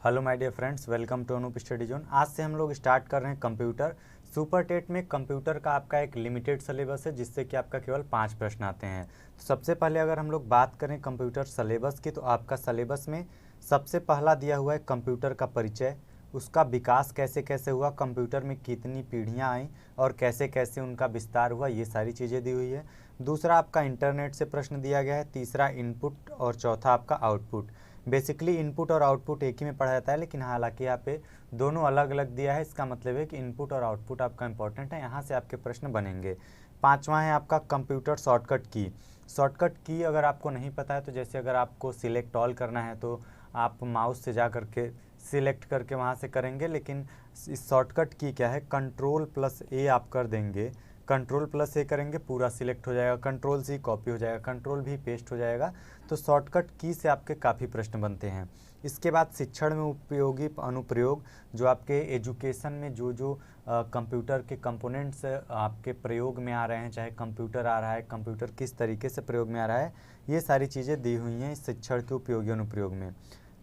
Hello my dear friends, welcome to Anoop study zone. आज से हम लोग स्टार्ट कर रहे हैं कंप्यूटर। सुपर टेट में कंप्यूटर का आपका एक लिमिटेड सिलेबस है, जिससे कि आपका केवल 5 प्रश्न आते हैं। तो सबसे पहले अगर हम लोग बात करें कंप्यूटर सिलेबस की, तो आपका सिलेबस में सबसे पहला दिया हुआ है कंप्यूटर का परिचय, उसका विकास कैसे कैसे हुआ, कंप्यूटर में कितनी पीढ़ियाँ आईं और कैसे कैसे उनका विस्तार हुआ, ये सारी चीज़ें दी हुई है। दूसरा आपका इंटरनेट से प्रश्न दिया गया है। तीसरा इनपुट और चौथा आपका आउटपुट। बेसिकली इनपुट और आउटपुट एक ही में पढ़ा जाता है, लेकिन हालांकि यहाँ पे दोनों अलग अलग दिया है। इसका मतलब है कि इनपुट और आउटपुट आपका इंपॉर्टेंट है, यहाँ से आपके प्रश्न बनेंगे। पांचवा है आपका कंप्यूटर शॉर्टकट की। शॉर्टकट की अगर आपको नहीं पता है, तो जैसे अगर आपको सिलेक्ट ऑल करना है तो आप माउस से जा करके सिलेक्ट करके वहाँ से करेंगे, लेकिन इस शॉर्टकट की क्या है, कंट्रोल+A आप कर देंगे। कंट्रोल+A करेंगे, पूरा सिलेक्ट हो जाएगा। कंट्रोल+C कॉपी हो जाएगा, कंट्रोल+V पेस्ट हो जाएगा। तो शॉर्टकट की से आपके काफ़ी प्रश्न बनते हैं। इसके बाद शिक्षण में उपयोगी अनुप्रयोग, जो आपके एजुकेशन में जो जो कंप्यूटर के कंपोनेंट्स आपके प्रयोग में आ रहे हैं, चाहे कंप्यूटर आ रहा है, कंप्यूटर किस तरीके से प्रयोग में आ रहा है, ये सारी चीज़ें दी हुई हैं इस शिक्षण के उपयोगी अनुप्रयोग में।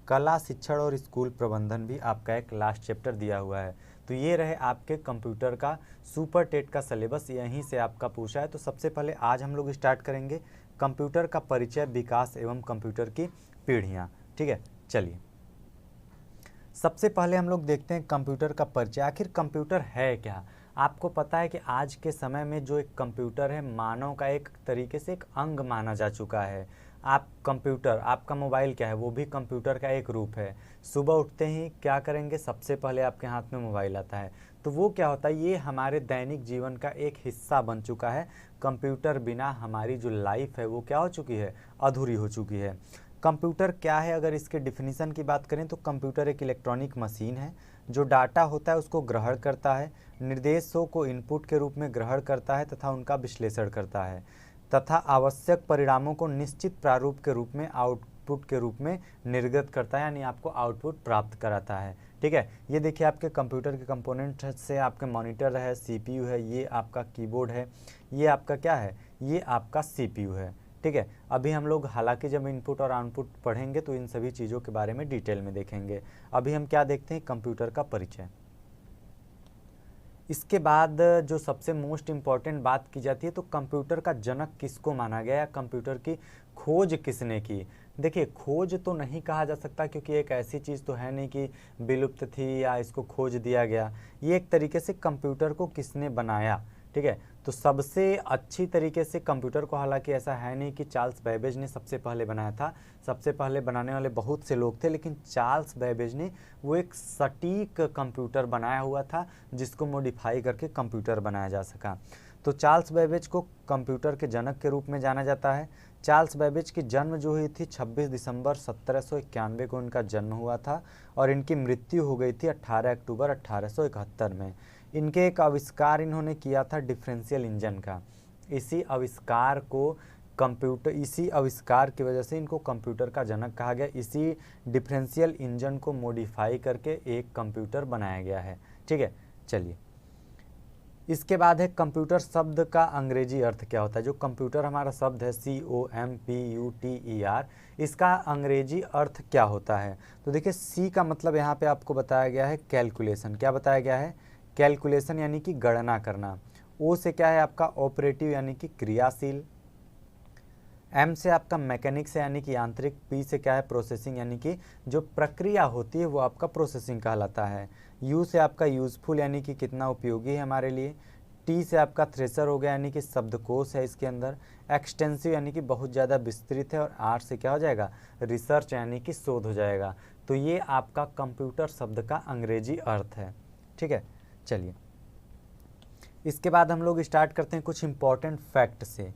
कला, शिक्षण और स्कूल प्रबंधन भी आपका एक लास्ट चैप्टर दिया हुआ है। तो ये रहे आपके कंप्यूटर का सुपर टेट का सिलेबस, यहीं से आपका पूछा है। तो सबसे पहले आज हम लोग स्टार्ट करेंगे कंप्यूटर का परिचय, विकास एवं कंप्यूटर की पीढ़ियाँ। ठीक है, चलिए सबसे पहले हम लोग देखते हैं कंप्यूटर का परिचय। आखिर कंप्यूटर है क्या? आपको पता है कि आज के समय में जो एक कंप्यूटर है, मानव का एक तरीके से एक अंग माना जा चुका है। आप कंप्यूटर, आपका मोबाइल क्या है, वो भी कंप्यूटर का एक रूप है। सुबह उठते ही क्या करेंगे, सबसे पहले आपके हाथ में मोबाइल आता है। तो वो क्या होता है, ये हमारे दैनिक जीवन का एक हिस्सा बन चुका है। कंप्यूटर बिना हमारी जो लाइफ है वो क्या हो चुकी है, अधूरी हो चुकी है। कंप्यूटर क्या है, अगर इसके डिफिनीसन की बात करें तो कंप्यूटर एक इलेक्ट्रॉनिक मशीन है जो डाटा होता है उसको ग्रहण करता है, निर्देशों को इनपुट के रूप में ग्रहण करता है तथा उनका विश्लेषण करता है, तथा आवश्यक परिणामों को निश्चित प्रारूप के रूप में आउटपुट के रूप में निर्गत करता है, यानी आपको आउटपुट प्राप्त कराता है। ठीक है, ये देखिए आपके कंप्यूटर के कंपोनेंट से आपके मॉनिटर है, सीपीयू है, ये आपका कीबोर्ड है, ये आपका क्या है, ये आपका सीपीयू है। ठीक है, अभी हम लोग हालांकि जब इनपुट और आउटपुट पढ़ेंगे तो इन सभी चीज़ों के बारे में डिटेल में देखेंगे। अभी हम क्या देखते हैं, कंप्यूटर का परिचय। इसके बाद जो सबसे मोस्ट इम्पॉर्टेंट बात की जाती है, तो कंप्यूटर का जनक किसको माना गया या कंप्यूटर की खोज किसने की। देखिए, खोज तो नहीं कहा जा सकता, क्योंकि एक ऐसी चीज़ तो है नहीं कि विलुप्त थी या इसको खोज दिया गया। ये एक तरीके से कंप्यूटर को किसने बनाया। ठीक है, तो सबसे अच्छी तरीके से कंप्यूटर को, हालांकि ऐसा है नहीं कि चार्ल्स बैबेज ने सबसे पहले बनाया था, सबसे पहले बनाने वाले बहुत से लोग थे, लेकिन चार्ल्स बैबेज ने वो एक सटीक कंप्यूटर बनाया हुआ था जिसको मॉडिफाई करके कंप्यूटर बनाया जा सका। तो चार्ल्स बैबेज को कंप्यूटर के जनक के रूप में जाना जाता है। चार्ल्स बैबेज की जन्म जो हुई थी 26 दिसंबर 1791 को इनका जन्म हुआ था, और इनकी मृत्यु हो गई थी 18 अक्टूबर 1871 में। इनके एक आविष्कार इन्होंने किया था डिफरेंशियल इंजन का। इसी आविष्कार की वजह से इनको कंप्यूटर का जनक कहा गया। इसी डिफरेंशियल इंजन को मॉडिफाई करके एक कंप्यूटर बनाया गया है। ठीक है, चलिए इसके बाद है कंप्यूटर शब्द का अंग्रेजी अर्थ क्या होता है। जो कंप्यूटर हमारा शब्द है COMPUTER, इसका अंग्रेजी अर्थ क्या होता है। तो देखिए, सी का मतलब यहाँ पे आपको बताया गया है कैलकुलेशन। क्या बताया गया है, कैलकुलेशन यानी कि गणना करना। ओ से क्या है आपका ऑपरेटिव यानी कि क्रियाशील। एम से आपका मैकेनिक्स यानी कि यांत्रिक। पी से क्या है प्रोसेसिंग, यानी कि जो प्रक्रिया होती है वो आपका प्रोसेसिंग कहलाता है। यू से आपका यूजफुल यानी कि कितना उपयोगी है हमारे लिए। टी से आपका थ्रेशर हो गया, यानी कि शब्दकोश है इसके अंदर। एक्सटेंसिव यानी कि बहुत ज़्यादा विस्तृत है। और आर से क्या हो जाएगा, रिसर्च यानी कि शोध हो जाएगा। तो ये आपका कंप्यूटर शब्द का अंग्रेजी अर्थ है। ठीक है, चलिए इसके बाद हम लोग स्टार्ट करते हैं कुछ इंपॉर्टेंट फैक्ट से।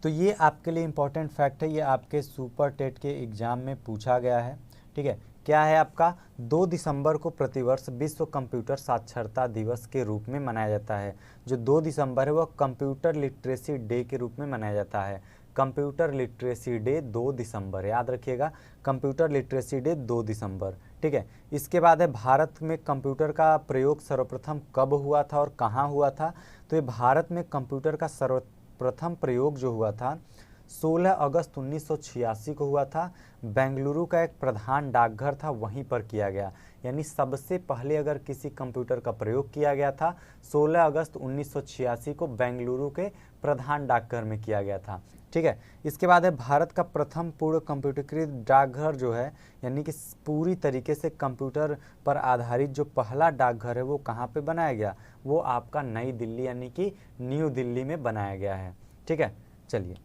तो ये आपके लिए इंपॉर्टेंट फैक्ट है, ये आपके सुपर टेट के एग्जाम में पूछा गया है। ठीक है, क्या है आपका, 2 दिसंबर को प्रतिवर्ष विश्व कंप्यूटर साक्षरता दिवस के रूप में मनाया जाता है। जो 2 दिसंबर है वह कंप्यूटर लिटरेसी डे के रूप में मनाया जाता है। कंप्यूटर लिटरेसी डे 2 दिसंबर, याद रखिएगा, कंप्यूटर लिटरेसी डे 2 दिसंबर। ठीक है, इसके बाद है भारत में कंप्यूटर का प्रयोग सर्वप्रथम कब हुआ था और कहाँ हुआ था। तो ये भारत में कंप्यूटर का सर्वप्रथम प्रयोग जो हुआ था 16 अगस्त 1986 को हुआ था। बेंगलुरु का एक प्रधान डाकघर था, वहीं पर किया गया। यानी सबसे पहले अगर किसी कंप्यूटर का प्रयोग किया गया था 16 अगस्त 1986 को बेंगलुरु के प्रधान डाकघर में किया गया था। ठीक है, इसके बाद है भारत का प्रथम पूर्ण कंप्यूटरीकृत डाकघर जो है, यानी कि पूरी तरीके से कंप्यूटर पर आधारित जो पहला डाकघर है वो कहाँ पे बनाया गया, वो आपका नई दिल्ली यानी कि न्यू दिल्ली में बनाया गया है। ठीक है, चलिए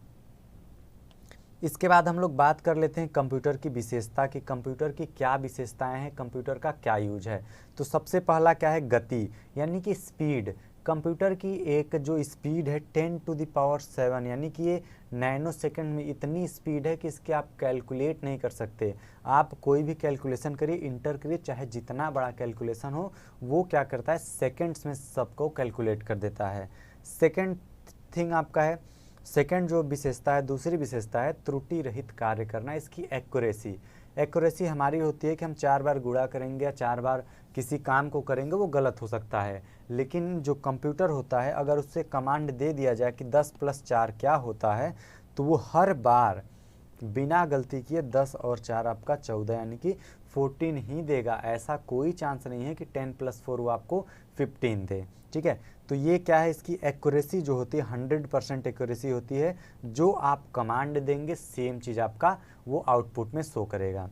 इसके बाद हम लोग बात कर लेते हैं कंप्यूटर की विशेषता की। कंप्यूटर की क्या विशेषताएं हैं, कंप्यूटर का क्या यूज है। तो सबसे पहला क्या है, गति यानी कि स्पीड। कंप्यूटर की एक जो स्पीड है 10⁻⁷, यानी कि ये नैनो सेकंड में इतनी स्पीड है कि इसके आप कैलकुलेट नहीं कर सकते। आप कोई भी कैलकुलेशन करिए, इंटर करिए, चाहे जितना बड़ा कैलकुलेशन हो, वो क्या करता है सेकंड्स में सबको कैलकुलेट कर देता है। सेकंड थिंग आपका है, सेकंड जो विशेषता है, दूसरी विशेषता है त्रुटि रहित कार्य करना, इसकी एक्यूरेसी। एक्यूरेसी हमारी होती है कि हम 4 बार गुणा करेंगे या 4 बार किसी काम को करेंगे वो गलत हो सकता है, लेकिन जो कंप्यूटर होता है अगर उससे कमांड दे दिया जाए कि 10 + 4 क्या होता है, तो वो हर बार बिना गलती किए 10 और 4 आपका 14 यानी कि 14 ही देगा। ऐसा कोई चांस नहीं है कि 10 + 4 वो आपको 15 दे। ठीक है, तो ये क्या है, इसकी एक्यूरेसी जो होती है 100% एक्यूरेसी होती है। जो आप कमांड देंगे सेम चीज़ आपका वो आउटपुट में शो करेगा।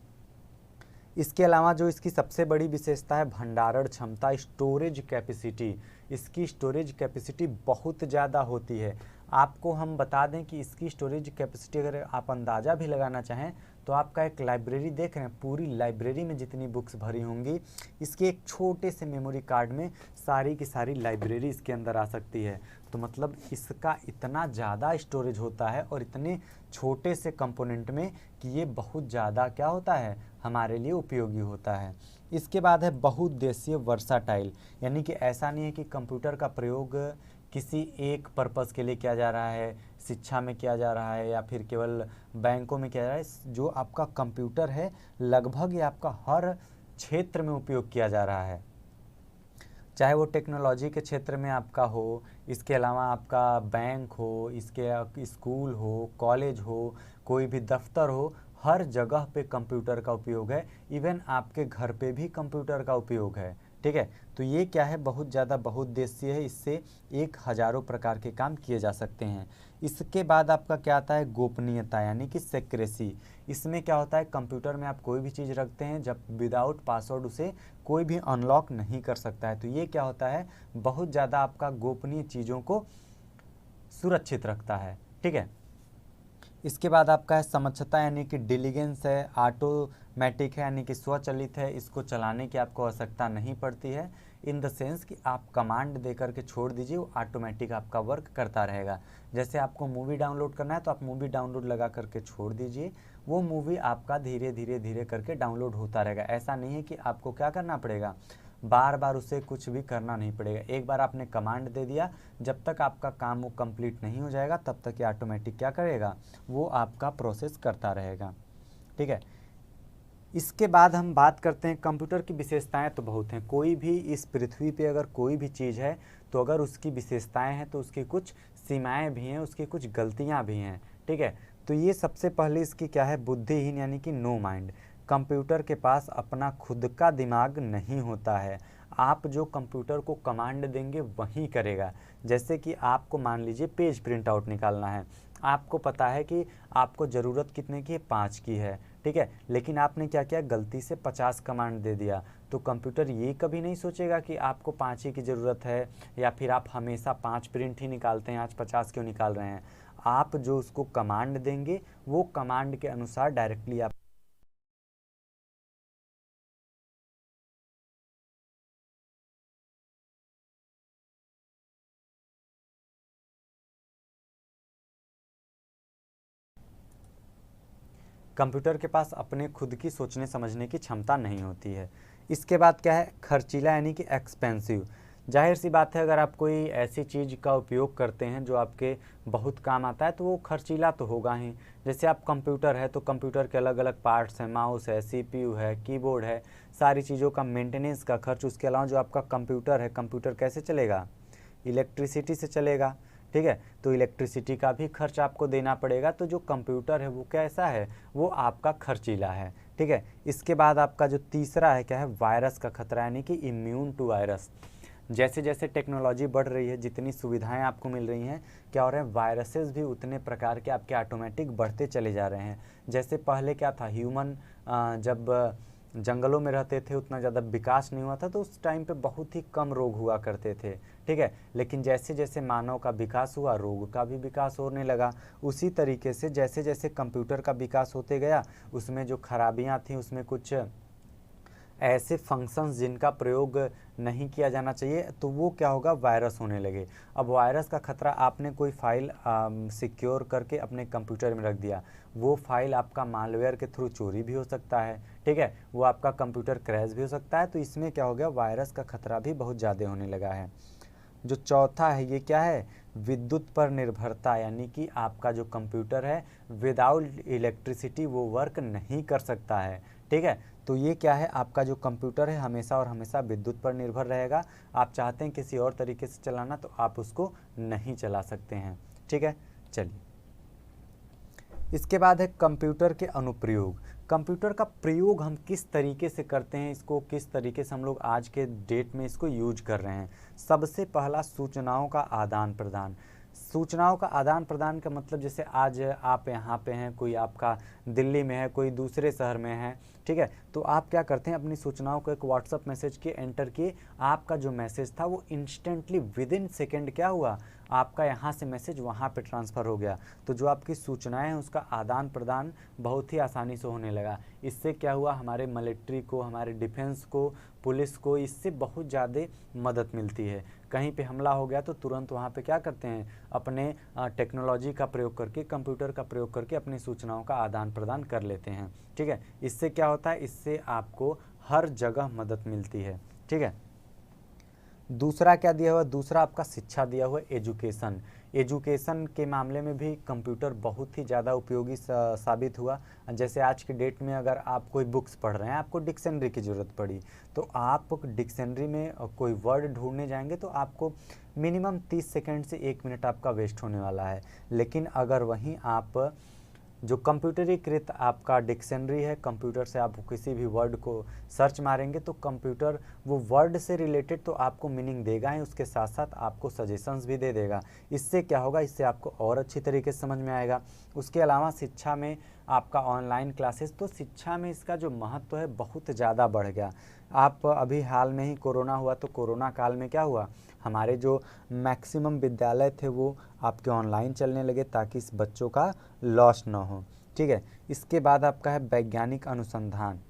इसके अलावा जो इसकी सबसे बड़ी विशेषता है भंडारण क्षमता, स्टोरेज कैपेसिटी। इसकी स्टोरेज कैपेसिटी बहुत ज़्यादा होती है। आपको हम बता दें कि इसकी स्टोरेज कैपेसिटी अगर आप अंदाज़ा भी लगाना चाहें तो आपका एक लाइब्रेरी देख रहे हैं, पूरी लाइब्रेरी में जितनी बुक्स भरी होंगी, इसके एक छोटे से मेमोरी कार्ड में सारी की सारी लाइब्रेरी इसके अंदर आ सकती है। तो मतलब इसका इतना ज़्यादा स्टोरेज होता है और इतने छोटे से कंपोनेंट में कि ये बहुत ज़्यादा क्या होता है, हमारे लिए उपयोगी होता है। इसके बाद है बहुउद्देशीय वर्साटाइल, यानी कि ऐसा नहीं है कि कंप्यूटर का प्रयोग किसी एक पर्पज़ के लिए किया जा रहा है, शिक्षा में किया जा रहा है या फिर केवल बैंकों में किया जा रहा है। जो आपका कंप्यूटर है लगभग ये आपका हर क्षेत्र में उपयोग किया जा रहा है, चाहे वो टेक्नोलॉजी के क्षेत्र में आपका हो, इसके अलावा आपका बैंक हो, इसके स्कूल हो, कॉलेज हो, कोई भी दफ्तर हो, हर जगह पे कंप्यूटर का उपयोग है। इवन आपके घर पे भी कंप्यूटर का उपयोग है। ठीक है, तो ये क्या है, बहुत ज़्यादा बहुउद्देशीय है, इससे एक हज़ारों प्रकार के काम किए जा सकते हैं। इसके बाद आपका क्या आता है, गोपनीयता यानी कि सेक्रेसी। इसमें क्या होता है, कंप्यूटर में आप कोई भी चीज़ रखते हैं, जब विदाउट पासवर्ड उसे कोई भी अनलॉक नहीं कर सकता है। तो ये क्या होता है, बहुत ज़्यादा आपका गोपनीय चीज़ों को सुरक्षित रखता है। ठीक है, इसके बाद आपका है समक्षता यानी कि डिलीजेंस है, ऑटोमेटिक है यानी कि स्वचालित है, इसको चलाने की आपको आवश्यकता नहीं पड़ती है। इन द सेंस कि आप कमांड दे करके छोड़ दीजिए, वो ऑटोमेटिक आपका वर्क करता रहेगा। जैसे आपको मूवी डाउनलोड करना है तो आप मूवी डाउनलोड लगा करके छोड़ दीजिए, वो मूवी आपका धीरे धीरे धीरे करके डाउनलोड होता रहेगा। ऐसा नहीं है कि आपको क्या करना पड़ेगा, बार बार उसे कुछ भी करना नहीं पड़ेगा। एक बार आपने कमांड दे दिया, जब तक आपका काम वो कंप्लीट नहीं हो जाएगा तब तक ये ऑटोमेटिक क्या करेगा, वो आपका प्रोसेस करता रहेगा। ठीक है, इसके बाद हम बात करते हैं कंप्यूटर की विशेषताएं तो बहुत हैं। कोई भी इस पृथ्वी पे अगर कोई भी चीज़ है तो अगर उसकी विशेषताएं हैं तो उसकी कुछ सीमाएं भी हैं, उसकी कुछ गलतियां भी हैं। ठीक है, तो ये सबसे पहले इसकी क्या है, बुद्धिहीन यानी कि नो माइंड। कंप्यूटर के पास अपना खुद का दिमाग नहीं होता है। आप जो कंप्यूटर को कमांड देंगे वही करेगा। जैसे कि आपको मान लीजिए पेज प्रिंट आउट निकालना है, आपको पता है कि आपको ज़रूरत कितने की है, 5 की है। ठीक है, लेकिन आपने क्या किया, गलती से 50 कमांड दे दिया, तो कंप्यूटर ये कभी नहीं सोचेगा कि आपको 5 ही की ज़रूरत है या फिर आप हमेशा 5 प्रिंट ही निकालते हैं, आज 50 क्यों निकाल रहे हैं। आप जो उसको कमांड देंगे वो कमांड के अनुसार डायरेक्टली आप कंप्यूटर के पास अपने खुद की सोचने समझने की क्षमता नहीं होती है। इसके बाद क्या है, खर्चीला यानी कि एक्सपेंसिव। जाहिर सी बात है, अगर आप कोई ऐसी चीज़ का उपयोग करते हैं जो आपके बहुत काम आता है तो वो खर्चीला तो होगा ही। जैसे आप कंप्यूटर है तो कंप्यूटर के अलग अलग पार्ट्स हैं, माउस है, सीपीयू है, कीबोर्ड है, सारी चीज़ों का मेंटेनेंस का खर्च। उसके अलावा जो आपका कंप्यूटर है, कंप्यूटर कैसे चलेगा, इलेक्ट्रिसिटी से चलेगा। ठीक है। तो इलेक्ट्रिसिटी का भी खर्च आपको देना पड़ेगा। तो जो कंप्यूटर है वो कैसा है, वो आपका खर्चीला है, ठीक है। इसके बाद आपका जो तीसरा है क्या है, वायरस का खतरा, यानी कि इम्यून टू वायरस। जैसे जैसे टेक्नोलॉजी बढ़ रही है, जितनी सुविधाएं आपको मिल रही हैं, क्या हो रहा है, वायरसेस भी उतने प्रकार के आपके ऑटोमेटिक बढ़ते चले जा रहे हैं। जैसे पहले क्या था, ह्यूमन जब जंगलों में रहते थे उतना ज़्यादा विकास नहीं हुआ था, तो उस टाइम पे बहुत ही कम रोग हुआ करते थे, ठीक है। लेकिन जैसे जैसे मानव का विकास हुआ, रोग का भी विकास होने लगा। उसी तरीके से जैसे जैसे कंप्यूटर का विकास होते गया, उसमें जो खराबियाँ थी, उसमें कुछ ऐसे फंक्शंस जिनका प्रयोग नहीं किया जाना चाहिए, तो वो क्या होगा, वायरस होने लगे। अब वायरस का खतरा, आपने कोई फाइल सिक्योर करके अपने कंप्यूटर में रख दिया, वो फाइल आपका मालवेयर के थ्रू चोरी भी हो सकता है, ठीक है, वो आपका कंप्यूटर क्रैश भी हो सकता है। तो इसमें क्या हो गया, वायरस का खतरा भी बहुत ज़्यादा होने लगा है। जो चौथा है ये क्या है, विद्युत पर निर्भरता, यानी कि आपका जो कंप्यूटर है विदाउट इलेक्ट्रिसिटी वो वर्क नहीं कर सकता है, ठीक है। तो ये क्या है, आपका जो कंप्यूटर है हमेशा और हमेशा विद्युत पर निर्भर रहेगा। आप चाहते हैं किसी और तरीके से चलाना, तो आप उसको नहीं चला सकते हैं, ठीक है। चलिए, इसके बाद है कंप्यूटर के अनुप्रयोग। कंप्यूटर का प्रयोग हम किस तरीके से करते हैं, इसको किस तरीके से हम लोग आज के डेट में इसको यूज कर रहे हैं। सबसे पहला, सूचनाओं का आदान प्रदान। सूचनाओं का आदान प्रदान का मतलब, जैसे आज आप यहाँ पे हैं, कोई आपका दिल्ली में है, कोई दूसरे शहर में है, ठीक है। तो आप क्या करते हैं, अपनी सूचनाओं को एक व्हाट्सअप मैसेज के एंटर किए, आपका जो मैसेज था वो इंस्टेंटली विद इन सेकेंड क्या हुआ, आपका यहाँ से मैसेज वहाँ पे ट्रांसफ़र हो गया। तो जो आपकी सूचनाएं हैं उसका आदान प्रदान बहुत ही आसानी से होने लगा। इससे क्या हुआ, हमारे मिलिट्री को, हमारे डिफेंस को, पुलिस को इससे बहुत ज़्यादा मदद मिलती है। कहीं पे हमला हो गया तो तुरंत वहाँ पे क्या करते हैं, अपने टेक्नोलॉजी का प्रयोग करके, कंप्यूटर का प्रयोग करके अपनी सूचनाओं का आदान प्रदान कर लेते हैं, ठीक है। इससे क्या होता है, इससे आपको हर जगह मदद मिलती है, ठीक है। दूसरा क्या दिया हुआ, दूसरा आपका शिक्षा दिया हुआ, एजुकेशन। एजुकेशन के मामले में भी कंप्यूटर बहुत ही ज़्यादा उपयोगी साबित हुआ। जैसे आज के डेट में अगर आप कोई बुक्स पढ़ रहे हैं, आपको डिक्शनरी की ज़रूरत पड़ी, तो आप डिक्शनरी में कोई वर्ड ढूंढने जाएंगे तो आपको मिनिमम 30 सेकंड से 1 मिनट आपका वेस्ट होने वाला है। लेकिन अगर वहीं आप जो कंप्यूटरीकृत आपका डिक्शनरी है, कंप्यूटर से आप किसी भी वर्ड को सर्च मारेंगे तो कंप्यूटर वो वर्ड से रिलेटेड तो आपको मीनिंग देगा ही, उसके साथ साथ आपको सजेशंस भी दे देगा। इससे क्या होगा, इससे आपको और अच्छी तरीके से समझ में आएगा। उसके अलावा शिक्षा में आपका ऑनलाइन क्लासेस, तो शिक्षा में इसका जो महत्व है बहुत ज़्यादा बढ़ गया। आप अभी हाल में ही कोरोना हुआ, तो कोरोना काल में क्या हुआ, हमारे जो मैक्सिमम विद्यालय थे वो आपके ऑनलाइन चलने लगे, ताकि इस बच्चों का लॉस ना हो, ठीक है। इसके बाद आपका है वैज्ञानिक अनुसंधान।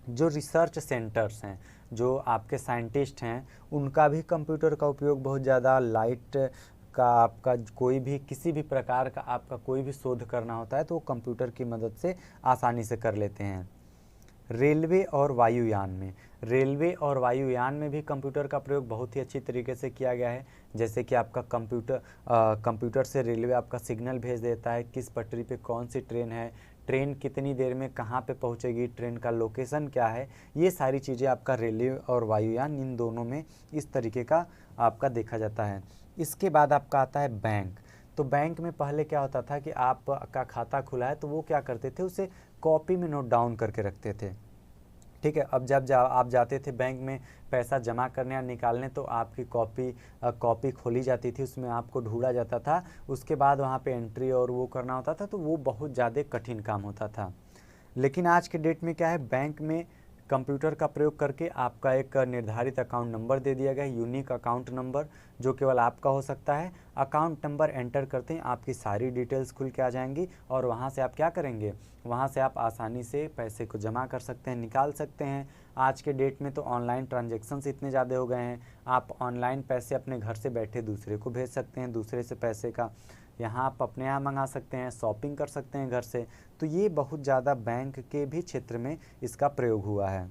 जो रिसर्च सेंटर्स हैं, जो आपके साइंटिस्ट हैं, उनका भी कंप्यूटर का उपयोग बहुत ज़्यादा, लाइट का आपका कोई भी किसी भी प्रकार का आपका कोई भी शोध करना होता है तो वो कंप्यूटर की मदद से आसानी से कर लेते हैं। रेलवे और वायुयान में, रेलवे और वायुयान में भी कंप्यूटर का प्रयोग बहुत ही अच्छी तरीके से किया गया है। जैसे कि आपका कंप्यूटर से रेलवे आपका सिग्नल भेज देता है, किस पटरी पे कौन सी ट्रेन है, ट्रेन कितनी देर में कहाँ पे पहुँचेगी, ट्रेन का लोकेशन क्या है, ये सारी चीज़ें आपका रेलवे और वायुयान, इन दोनों में इस तरीके का आपका देखा जाता है। इसके बाद आपका आता है बैंक। तो बैंक में पहले क्या होता था कि आपका खाता खुला है तो वो क्या करते थे, उसे कॉपी में नोट डाउन करके रखते थे, ठीक है। अब जब आप जाते थे बैंक में पैसा जमा करने या निकालने, तो आपकी कॉपी खोली जाती थी, उसमें आपको ढूंढा जाता था, उसके बाद वहाँ पे एंट्री और वो करना होता था, तो वो बहुत ज़्यादा कठिन काम होता था। लेकिन आज के डेट में क्या है, बैंक में कंप्यूटर का प्रयोग करके आपका एक निर्धारित अकाउंट नंबर दे दिया गया है, यूनिक अकाउंट नंबर, जो केवल आपका हो सकता है। अकाउंट नंबर एंटर करते ही आपकी सारी डिटेल्स खुल के आ जाएंगी, और वहां से आप क्या करेंगे, वहां से आप आसानी से पैसे को जमा कर सकते हैं, निकाल सकते हैं। आज के डेट में तो ऑनलाइन ट्रांजेक्शन्स इतने ज़्यादा हो गए हैं, आप ऑनलाइन पैसे अपने घर से बैठे दूसरे को भेज सकते हैं, दूसरे से पैसे का यहाँ आप अपने यहाँ मंगा सकते हैं, शॉपिंग कर सकते हैं घर से। तो ये बहुत ज़्यादा बैंक के भी क्षेत्र में इसका प्रयोग हुआ है।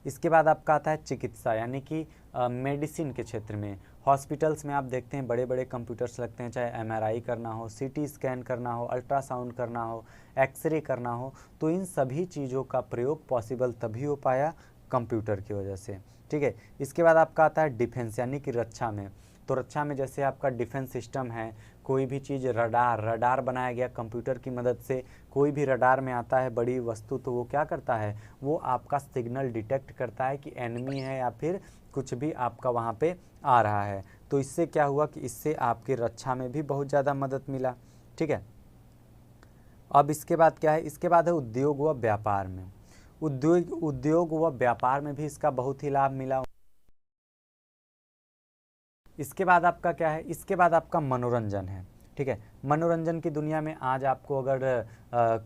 इसके बाद आपका आता है चिकित्सा, यानी कि मेडिसिन के क्षेत्र में। हॉस्पिटल्स में आप देखते हैं बड़े बड़े कंप्यूटर्स लगते हैं, चाहे एमआरआई करना हो, सीटी स्कैन करना हो, अल्ट्रासाउंड करना हो, एक्सरे करना हो, तो इन सभी चीज़ों का प्रयोग पॉसिबल तभी हो पाया कंप्यूटर की वजह से, ठीक है। इसके बाद आपका आता है डिफेंस, यानी कि रक्षा में। तो रक्षा में जैसे आपका डिफेंस सिस्टम है, कोई भी चीज़ रडार बनाया गया कंप्यूटर की मदद से, कोई भी रडार में आता है बड़ी वस्तु तो वो क्या करता है, वो आपका सिग्नल डिटेक्ट करता है कि एनिमी है या फिर कुछ भी आपका वहाँ पे आ रहा है। तो इससे क्या हुआ कि इससे आपकी रक्षा में भी बहुत ज़्यादा मदद मिला। ठीक है, अब इसके बाद क्या है, इसके बाद है उद्योग व व्यापार में। उद्योग व व्यापार में भी इसका बहुत ही लाभ मिला। इसके बाद आपका क्या है, इसके बाद आपका मनोरंजन है। ठीक है, मनोरंजन की दुनिया में आज आपको अगर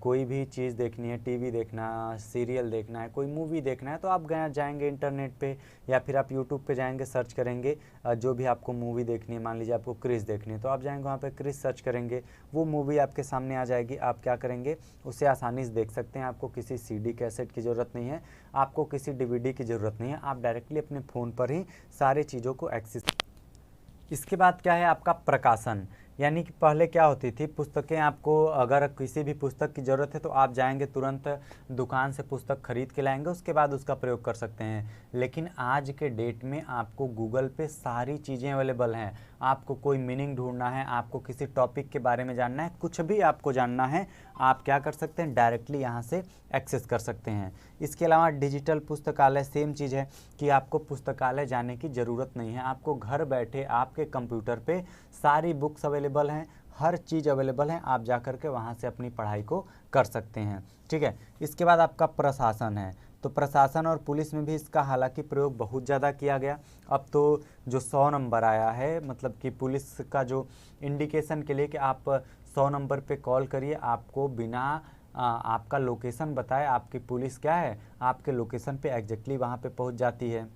कोई भी चीज़ देखनी है, टीवी देखना, सीरियल देखना है, कोई मूवी देखना है, तो आप जाएंगे इंटरनेट पे या फिर आप यूट्यूब पे जाएंगे, सर्च करेंगे जो भी आपको मूवी देखनी है। मान लीजिए आपको क्रिस देखनी है तो आप जाएंगे वहाँ पे क्रिस सर्च करेंगे, वो मूवी आपके सामने आ जाएगी। आप क्या करेंगे, उसे आसानी से देख सकते हैं। आपको किसी CD कैसेट की ज़रूरत नहीं है, आपको किसी DVD की ज़रूरत नहीं है, आप डायरेक्टली अपने फ़ोन पर ही सारी चीज़ों को एक्सेस। इसके बाद क्या है आपका प्रकाशन, यानी कि पहले क्या होती थी, पुस्तकें आपको अगर किसी भी पुस्तक की ज़रूरत है तो आप जाएंगे तुरंत दुकान से पुस्तक खरीद के लाएंगे, उसके बाद उसका प्रयोग कर सकते हैं। लेकिन आज के डेट में आपको गूगल पे सारी चीज़ें अवेलेबल हैं। आपको कोई मीनिंग ढूंढना है, आपको किसी टॉपिक के बारे में जानना है, कुछ भी आपको जानना है, आप क्या कर सकते हैं, डायरेक्टली यहाँ से एक्सेस कर सकते हैं। इसके अलावा डिजिटल पुस्तकालय, सेम चीज़ है कि आपको पुस्तकालय जाने की ज़रूरत नहीं है। आपको घर बैठे आपके कंप्यूटर पे सारी बुक्स अवेलेबल हैं, हर चीज़ अवेलेबल है, आप जा कर के वहाँ से अपनी पढ़ाई को कर सकते हैं। ठीक है, इसके बाद आपका प्रशासन है। तो प्रशासन और पुलिस में भी इसका हालांकि प्रयोग बहुत ज़्यादा किया गया। अब तो जो 100 नंबर आया है, मतलब कि पुलिस का जो इंडिकेशन के लिए कि आप 100 नंबर पे कॉल करिए, आपको बिना आपका लोकेशन बताए आपकी पुलिस क्या है, आपके लोकेशन पे एग्जैक्टली वहाँ पे पहुँच जाती है।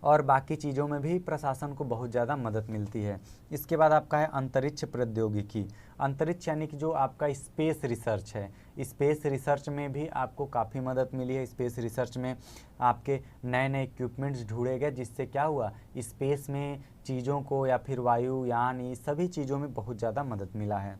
और बाकी चीज़ों में भी प्रशासन को बहुत ज़्यादा मदद मिलती है। इसके बाद आपका है अंतरिक्ष प्रौद्योगिकी। अंतरिक्ष यानी कि जो आपका स्पेस रिसर्च है, स्पेस रिसर्च में भी आपको काफ़ी मदद मिली है। स्पेस रिसर्च में आपके नए नए इक्विपमेंट्स ढूंढे गए, जिससे क्या हुआ, स्पेस में चीज़ों को या फिर वायुयान, ये सभी चीज़ों में बहुत ज़्यादा मदद मिला है।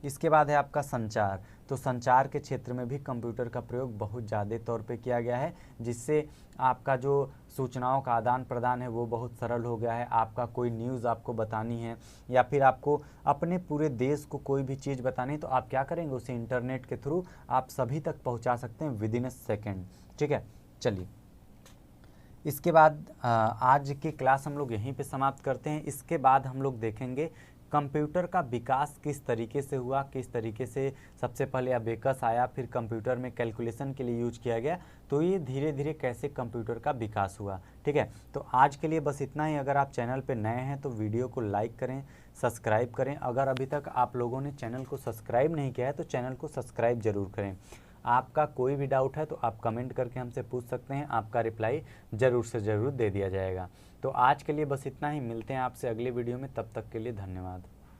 इसके बाद है आपका संचार। तो संचार के क्षेत्र में भी कंप्यूटर का प्रयोग बहुत ज़्यादा तौर पे किया गया है, जिससे आपका जो सूचनाओं का आदान प्रदान है वो बहुत सरल हो गया है। आपका कोई न्यूज़ आपको बतानी है या फिर आपको अपने पूरे देश को कोई भी चीज़ बतानी है, तो आप क्या करेंगे, उसे इंटरनेट के थ्रू आप सभी तक पहुंचा सकते हैं विदिन अ सेकेंड। ठीक है, चलिए इसके बाद आज की क्लास हम लोग यहीं पे समाप्त करते हैं। इसके बाद हम लोग देखेंगे कंप्यूटर का विकास किस तरीके से हुआ, किस तरीके से सबसे पहले अबेकस आया, फिर कंप्यूटर में कैलकुलेशन के लिए यूज किया गया, तो ये धीरे धीरे कैसे कंप्यूटर का विकास हुआ। ठीक है, तो आज के लिए बस इतना ही। अगर आप चैनल पे नए हैं तो वीडियो को लाइक करें, सब्सक्राइब करें। अगर अभी तक आप लोगों ने चैनल को सब्सक्राइब नहीं किया है तो चैनल को सब्सक्राइब ज़रूर करें। आपका कोई भी डाउट है तो आप कमेंट करके हमसे पूछ सकते हैं, आपका रिप्लाई ज़रूर से ज़रूर दे दिया जाएगा। तो आज के लिए बस इतना ही, मिलते हैं आपसे अगले वीडियो में, तब तक के लिए धन्यवाद।